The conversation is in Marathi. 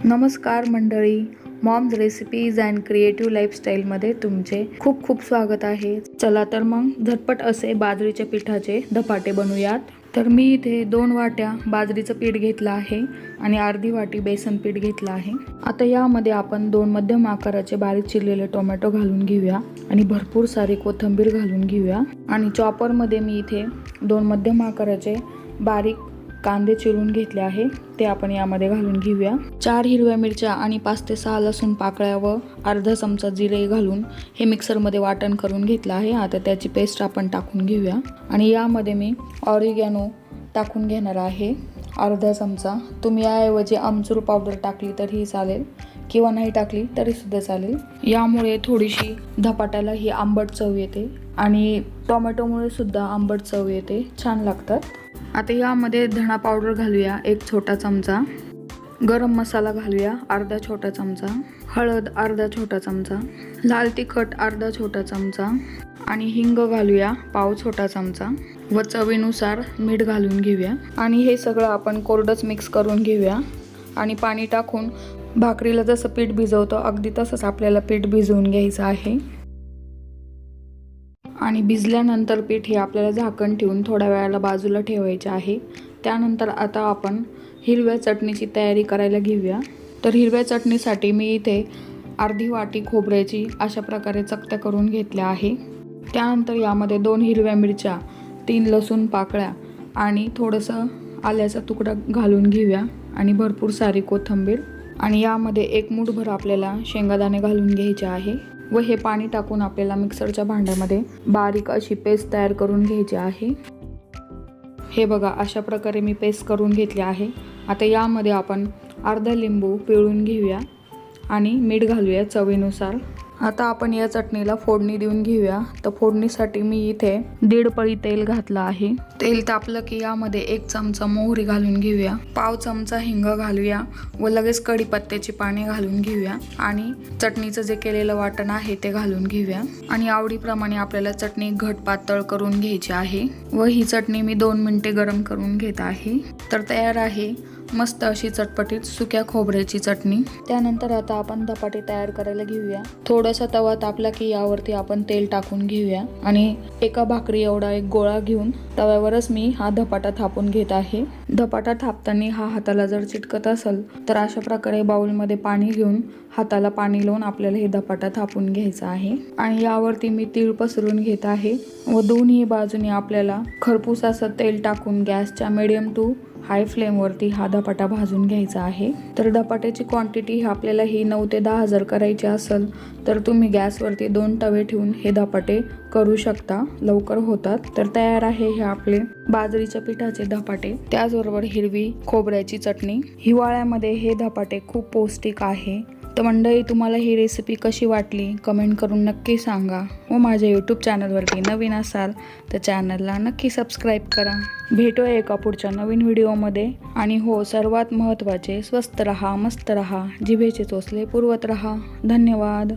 नमस्कार मंडळी, मॉम्स रेसिपीज अँड क्रिएटिव्ह लाईफस्टाईलमध्ये तुमचे खूप खूप स्वागत आहे। चला तर मग झटपट असे बाजरीच्या पिठाचे धपाटे बनवूयात। तर मी इथे 2 वाट्या बाजरीचं पीठ घेतलं आहे आणि अर्धी वाटी बेसन पीठ घेतलं आहे। आता यामध्ये आपण 2 मध्यम आकाराचे बारीक चिरलेले टोमॅटो घालून घेऊया आणि भरपूर सारी कोथिंबीर घालून घेऊया आणि चॉपरमध्ये मी इथे 2 मध्यम आकाराचे बारीक कांदे चिरून घेतले आहे, ते आपण यामध्ये घालून घेऊया। 4 हिरव्या मिरच्या आणि 5 ते 6 लसूण पाकळ्या व अर्धा चमचा जिरे घालून हे मिक्सरमध्ये वाटण करून घेतलं आहे। आता त्याची पेस्ट आपण टाकून घेऊया आणि यामध्ये मी ऑरिगॅनो टाकून घेणार आहे अर्धा चमचा। तुम्ही याऐवजी आमचूर पावडर टाकली तरीही चालेल किंवा नाही टाकली तरी सुद्धा चालेल। यामुळे थोडीशी धपाट्याला ही आंबट चव येते आणि टोमॅटोमुळे सुद्धा आंबट चव येते, छान लागतात। आता यामध्ये धणा पावडर घालूया 1 छोटा चमचा, गरम मसाला घालूया अर्धा छोटा चमचा, हळद अर्धा छोटा चमचा, लाल तिखट अर्धा छोटा चमचा आणि हिंग घालूया पाव छोटा चमचा व चवीनुसार मीठ घालून घेऊया आणि हे सगळं आपण कोरडंच मिक्स करून घेऊया आणि पाणी टाकून भाकरीला जसं पीठ भिजवतो अगदी तसंच आपल्याला पीठ भिजवून घ्यायचं आहे आणि भिजल्यानंतर पीठ हे आपल्याला झाकण ठेवून थोड्या वेळाला बाजूला ठेवायचे आहे। त्यानंतर आता आपण हिरव्या चटणीची तयारी करायला घेऊया। तर हिरव्या चटणीसाठी मी इथे अर्धी वाटी खोबऱ्याची अशा प्रकारे चकत्या करून घेतल्या आहे। त्यानंतर यामध्ये 2 हिरव्या मिरच्या, 3 लसूण पाकळ्या आणि थोडंसं आल्याचा तुकडा घालून घेऊया आणि भरपूर सारी कोथिंबीर आणि यामध्ये 1 मूठभर आपल्याला शेंगादाणे घालून घ्यायचे आहे व हे पाणी टाकून आपल्याला मिक्सरच्या भांड्यामध्ये बारीक अशी पेस्ट तयार करून घ्यायची आहे। हे बघा, अशा प्रकारे मी पेस्ट करून घेतली आहे। आता यामध्ये आपण अर्धा लिंबू पिळून घेऊया आणि मीठ घालूया चवीनुसार। आता आपण या चटणीला फोडणी देऊन घेऊया। तर फोडणीसाठी मी इथे 1.5 पळी तेल घातलं आहे। तेल तापलं की यामध्ये 1 चमचा मोहरी घालून घेऊया, पाव चमचा हिंग घालूया व लगेच कढीपत्त्याची पाने घालून घेऊया आणि चटणीचं जे केलेलं वाटण आहे ते घालून घेऊया आणि आवडीप्रमाणे आपल्याला चटणी घट पातळ करून घ्यायची आहे व ही चटणी मी 2 मिनिटे गरम करून घेत आहे। तर तयार आहे मस्त अशी चटपटीत सुक्या खोबऱ्याची चटणी। त्यानंतर आता आपण धपाटे तयार करायला घेऊया। थोडासा तवा तापला की यावरती आपण तेल टाकून घेऊया आणि एका भाकरी एवढा एक गोळा घेऊन तव्यावरच मी हा धपाटा थापून घेत आहे। धपाटा थापताना हा हाताला जर चिटकत असेल तर अशा प्रकारे बाउलमध्ये पाणी घेऊन हाताला पाणी लावून आपल्याला हे धपाटा थापून घ्यायचा आहे आणि यावरती मी तीळ पसरून घेत आहे व दोन्ही बाजूनी आपल्याला खरपूस असं तेल टाकून गॅसच्या मीडियम टू हाय फ्लेमवरती हा धपाटा भाजून घ्यायचा आहे। तर धपाट्याची क्वांटिटी आपल्याला ही 9 ते 10 जर करायची असेल तर तुम्ही गॅसवरती 2 तवे ठेवून हे धपाटे करू शकता, लवकर होतात। तर तयार आहे हे आपले बाजरीच्या पिठाचे धपाटे, त्याचबरोबर हिरवी खोबऱ्याची चटणी। हिवाळ्यामध्ये हे धपाटे खूप पौष्टिक आहे। तर मंडळी, तुम्हाला ही रेसिपी कशी वाटली कमेंट करून नक्की सांगा व माझ्या यूट्यूब चॅनलवरती नवीन असाल तर चॅनलला नक्की सबस्क्राईब करा। भेटूया एका पुढच्या नवीन व्हिडिओमध्ये आणि हो, सर्वात महत्त्वाचे, स्वस्त रहा, मस्त रहा, जिभेचे चोचले पुरवत रहा। धन्यवाद।